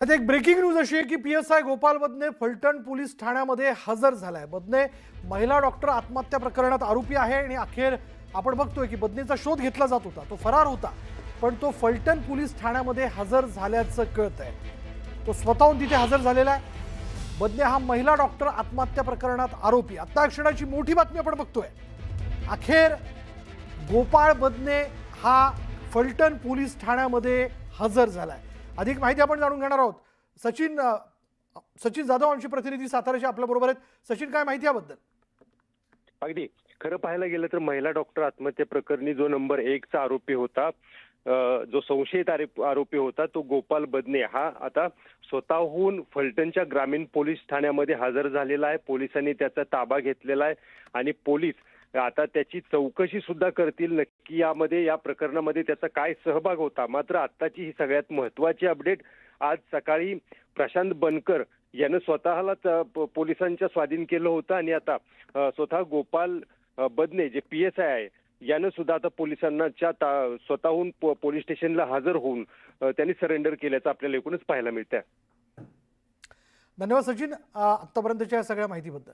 आता एक breaking news अशी आहे की पीएसआय गोपाल बदने फलटण पोलीस ठाण्यामध्ये हजर झालाय। बदने महिला डॉक्टर आत्महत्या प्रकरणात आरोपी आहे आणि अखेर आपण बघतोय की बदनेचा शोध घेतला जात होता, तो फरार होता, पण तो फलटण पोलीस ठाण्यामध्ये हजर झाल्याचं कळतंय। तो स्वतःहून तिथे हजर झालेला आहे। बदने हा महिला डॉक्टर आत्महत्या प्रकरणात आरोपी। आता क्षणाची मोठी बातमी आपण बघतोय, अखेर गोपाळ बदने हा फलटण पोलीस ठाण्यामध्ये हजर झालाय। अधिक माहिती आपण जाणून घेणार आहोत। सचिन जाधव आमचे प्रतिनिधी साताऱ्याचे आपल्या बरोबर आहेत। सचिन, काय माहिती याबद्दल? अगदी खरं पाहायला गेलं तर महिला डॉक्टर आत्महत्या प्रकरणी जो नंबर 1 चा आरोपी होता, जो संशयित आरोपी होता, तो गोपाल बदने हा आता स्वतःहून फलटणच्या ग्रामीण पोलीस ठाण्यामध्ये हजर झालेला आहे। पोलिसांनी त्याचा ताबा घेतलेला आहे आणि पोलीस आता त्याची चौकशी सुद्धा करतील, नक्की या प्रकरणामध्ये त्याचा काय सहभाग होता। मात्र आत्ताची ही सगळ्यात महत्त्वाची अपडेट, आज सकाळी प्रशांत बनकर यानं स्वतःलाच पोलिसांच्या स्वाधीन केलं होतं आणि आता स्वतः गोपाल बदने जे पीएसआय आहे यानं सुद्धा आता पोलिसांना स्वतःहून पोलीस स्टेशनला हजर होऊन त्यांनी सरेंडर केल्याचं आपल्याला एकूणच पाहायला मिळतंय। धन्यवाद सचिन, आतापर्यंतच्या सगळ्या माहितीबद्दल।